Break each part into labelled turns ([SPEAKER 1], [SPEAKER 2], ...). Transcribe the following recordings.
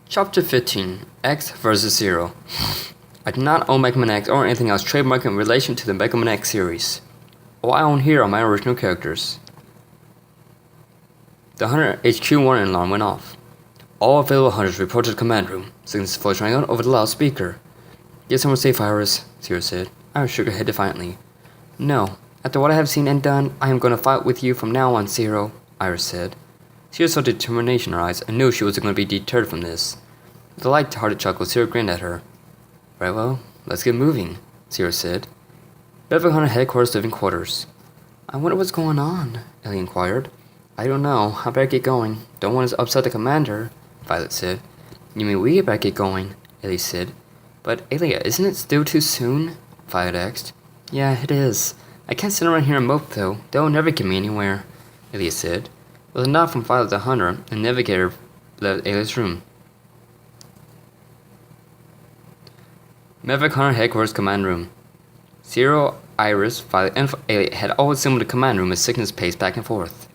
[SPEAKER 1] Chapter 15 X vs. Zero. I do not own Mega Man X or anything else trademarked in relation to the Mega Man X series. All I own here are my original characters. The Hunter HQ warning alarm went off. All available hunters report to the command room. Cygnus' voice rang out over the loudspeaker. Get somewhere safe, Iris, Zero said. Iris shook her head defiantly. No. After what I have seen and done, I am going to fight with you from now on, Zero, Iris said. Zero saw determination in her eyes and knew she wasn't going to be deterred from this. With a light-hearted chuckle, Zero grinned at her. Very well, let's get moving, Zero said. Beverly Hunter headquarters living quarters. I wonder what's going on, Ellie inquired. I don't know. I better get going. Don't want to upset the commander, Violet said. You mean we better get going, Ellie said. But, Elia, isn't it still too soon? Violet asked. Yeah, it is. I can't sit around here and mope, though. They'll never get me anywhere, Elia said. With a nod from Violet the Hunter, the navigator left Elia's room. Maverick Hunter headquarters command room. Zero, Iris, Violet, and Elliot had all assembled the command room as Cygnus paced back and forth.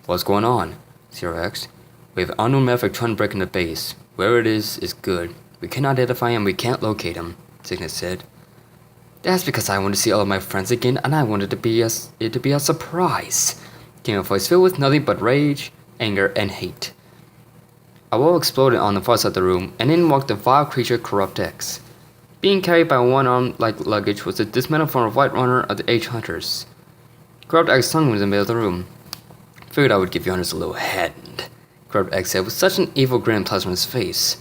[SPEAKER 1] What's going on? Zero asked. We have unknown Maverick trying to break into base. Wherever it is good. We cannot identify him, we can't locate him, Cygnus said. That's because I want to see all of my friends again, and I wanted it to be a surprise, came a voice filled with nothing but rage, anger, and hate. A wall exploded on the far side of the room, and in walked the vile creature Corrupt X. Being carried by one arm like luggage was the dismantled form of White Runner of the H-Hunters. Corrupt X hung in the middle of the room. Figured I would give you hunters a little hand, Corrupt X said with such an evil grin plastered on his face.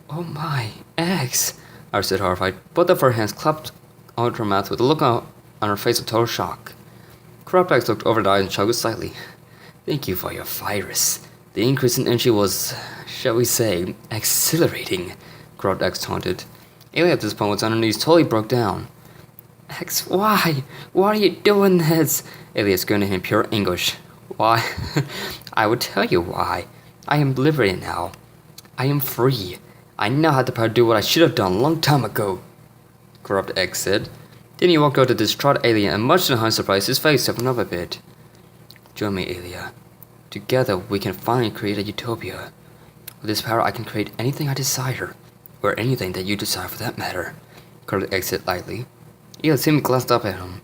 [SPEAKER 1] Oh my, X, Iris said horrified. Both of her hands clapped onto her mouth with a look on her face of total shock. Corrupt X looked over the eyes and chuckled slightly. Thank you for your virus. The increase in energy was, shall we say, exhilarating, Corrupt X taunted. Alien at this point was on her knees, totally broke down. X, why? Why are you doing this? Alias grinned at him in pure anguish. Why? I will tell you why. I am liberated now. I am free. I now have the power to do what I should have done a long time ago, Corrupt X said. Then he walked out to the distraught alien and much to the Hunt's surprise, his face opened up a bit. Join me, Alia. Together we can finally create a utopia. With this power I can create anything I desire. Or anything that you desire for that matter, Corrupt X said lightly. Alia seemed glanced up at him.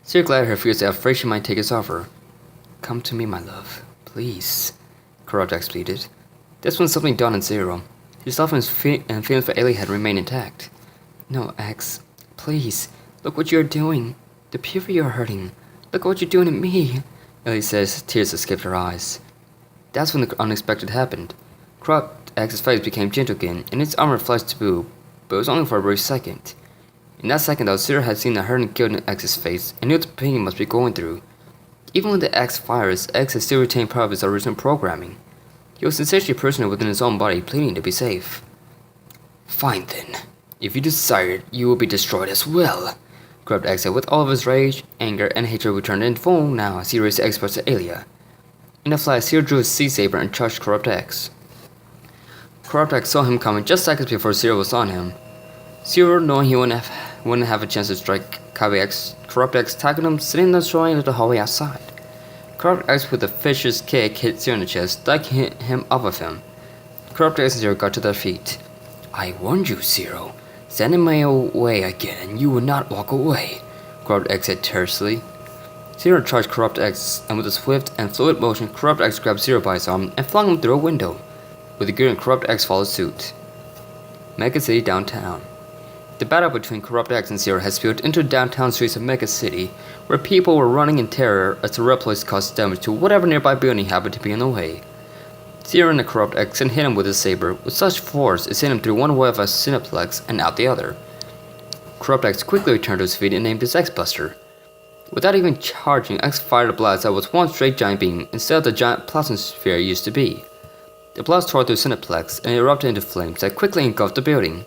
[SPEAKER 1] Zero glared at her fiercely, afraid she might take his offer. Come to me, my love. Please, Corrupt X pleaded. This was something done in Zero. His love and feelings for Alia had remained intact. No, X. Please. Look what you're doing. The people you're hurting. Look what you're doing to me, Ellie says, tears escaped her eyes. That's when the unexpected happened. Corrupt X's face became gentle again, and its armor flashed to blue, but it was only for a brief second. In that second, though, Zero had seen the hurt and guilt in X's face, and knew what the pain he must be going through. Even with the X virus, X had still retained part of his original programming. He was essentially a prisoner within his own body, pleading to be safe. Fine then. If you desire it, you will be destroyed as well, Corrupt X said with all of his rage, anger, and hatred returned in full now as he raised the X-Press to Alia. In a flash, Zero drew his C-Saber and charged Corrupt X. Corrupt X saw him coming just seconds before Zero was on him. Zero, knowing he wouldn't have a chance to strike Corrupt X tackled him, sending them soaring into the hallway outside. Corrupt X with a vicious kick hit Zero in the chest, striking him off of him. Corrupt X and Zero got to their feet. I warned you, Zero. Stand in my way again and you will not walk away, Corrupt X said tersely. Zero charged Corrupt X, and with a swift and fluid motion, Corrupt X grabbed Zero by his arm and flung him through a window. With a grin, Corrupt X followed suit. Mega City downtown. The battle between Corrupt X and Zero had spilled into the downtown streets of Mega City, where people were running in terror as the reploids caused damage to whatever nearby building happened to be in the way. Zero and the Corrupt X hit him with his saber with such force it sent him through one way of a cineplex and out the other. Corrupt X quickly returned to his feet and aimed his X-Buster. Without even charging, X fired a blast that was one straight giant beam instead of the giant plasma sphere it used to be. The blast tore through Cineplex and erupted into flames that quickly engulfed the building.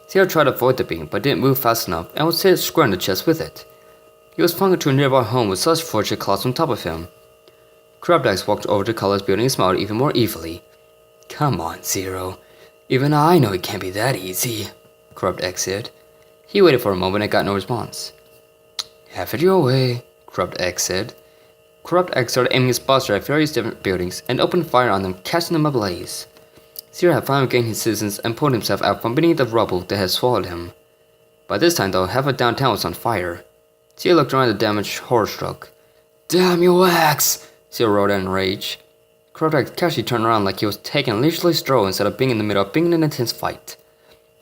[SPEAKER 1] Zero tried to avoid the beam but didn't move fast enough and was hit square in the chest with it. He was flung into a nearby home with such force it collapsed on top of him. Corrupt X walked over to Color's building and smiled even more evilly. Come on, Zero. Even I know it can't be that easy, Corrupt X said. He waited for a moment and got no response. Have it your way, Corrupt X said. Corrupt X started aiming his buster at various different buildings and opened fire on them, catching them ablaze. Zero had finally gained his citizens and pulled himself out from beneath the rubble that had swallowed him. By this time, though, half of downtown was on fire. Zero looked around the damaged, horror-struck. "Damn you, Axe!" Zero roared in rage. Corrupt Axe casually turned around like he was taking a leisurely stroll instead of being in the middle of being in an intense fight.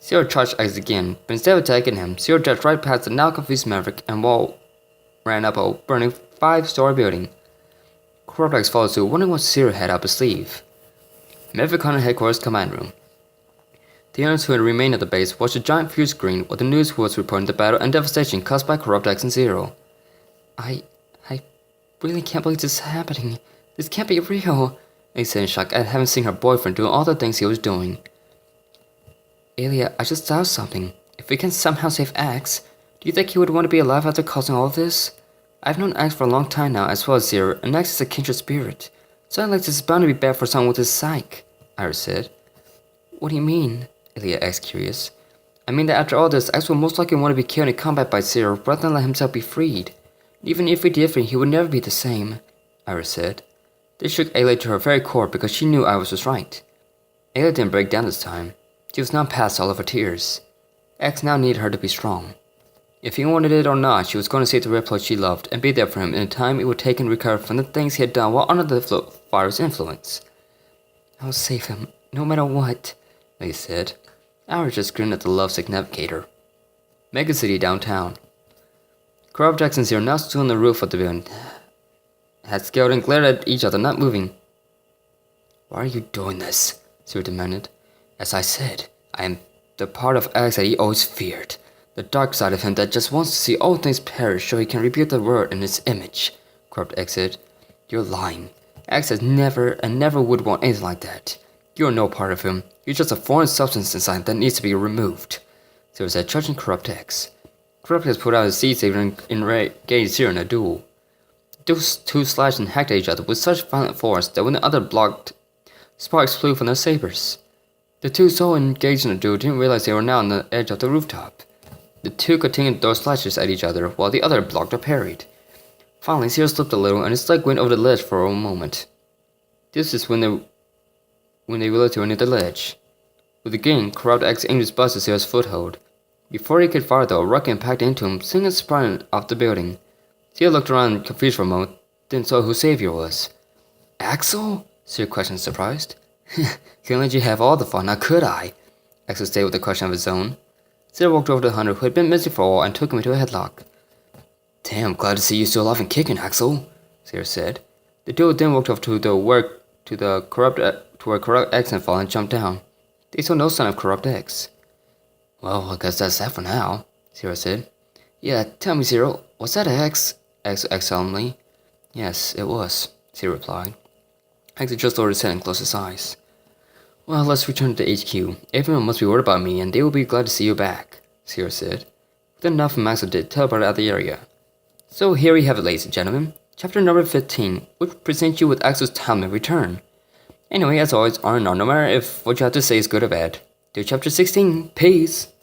[SPEAKER 1] Zero charged Axe again, but instead of attacking him, Zero dashed right past the now confused Maverick and ran up a burning 5-story building. Corrupt Axe followed suit, wondering what Zero had up his sleeve. Maverick Hunter Headquarters Command Room. The owners who had remained at the base watched a giant view screen while the news was reporting the battle and devastation caused by Corrupt Axe and Zero. I really can't believe this is happening. This can't be real, Ace said in shock at having seen her boyfriend doing all the things he was doing. Alia, I just thought of something. If we can somehow save Axe, do you think he would want to be alive after causing all of this? I've known Axe for a long time now, as well as Zero, and Axe is a kindred spirit. Something like this is bound to be bad for someone with his psyche, Iris said. What do you mean? Alia asked, curious. I mean that after all this, Axe will most likely want to be killed in combat by Zero rather than let himself be freed. Even if we did free, he would never be the same, Iris said. This shook Alia to her very core because she knew Iris was right. Alia didn't break down this time. She was now past all of her tears. Axe now needed her to be strong. If he wanted it or not, she was going to save the Reploid she loved and be there for him in the time it would take him to recover from the things he had done while under the fire's influence. I'll save him, no matter what, May said. Iris just grinned at the lovesick navigator. Mega City downtown. Corrupt Axe and Zero now stood on the roof of the building, had scaled and glared at each other, not moving. Why are you doing this? Zero demanded. As I said, I am the part of Axe that he always feared. The dark side of him that just wants to see all things perish so he can rebuild the world in its image. Corrupt Axe said. You're lying. Axe has never and never would want anything like that. You're no part of him. You're just a foreign substance inside that needs to be removed. Zero said, charging Corrupt Axe. Corrupt Axe pulled out his seed saber and engaged Zero in a duel. Those two slashed and hacked at each other with such violent force that when the other blocked, sparks flew from their sabers. The two so engaged in the duel didn't realize they were now on the edge of the rooftop. The two continued to throw slashes at each other while the other blocked or parried. Finally, Zero slipped a little and his leg went over the ledge for a moment. This is when they realized they were near the ledge. With a gain, Corrupt Axe aimed his bust at Zero's foothold. Before he could fire though, a rocket impacted into him, sending him sprawling off the building. Zero looked around confused for a moment, then saw who Savior was. Axel? Zero questioned, surprised. Couldn't let you have all the fun, now could I? Axel stayed with a question of his own. Zero walked over to the hunter who had been missing for a while and took him into a headlock. Damn, glad to see you still alive and kicking, Axel, Zero said. The duo then walked over to where Corrupt Axe had fallen and jumped down. They saw no sign of Corrupt Axe. Well, I guess that's that for now, Zero said. Yeah, tell me, Zero, was that Axe? Axe solemnly. Yes, it was, Zero replied. Axe just lowered his head and closed his eyes. Well, let's return to the HQ. Everyone must be worried about me, and they will be glad to see you back, Zero said. Then enough from Axel did teleport out of the area. So here we have it, ladies and gentlemen. Chapter number 15, which presents you with Axel's timely return. Anyway, as always, R&R, no matter if what you have to say is good or bad. Do chapter 16. Peace!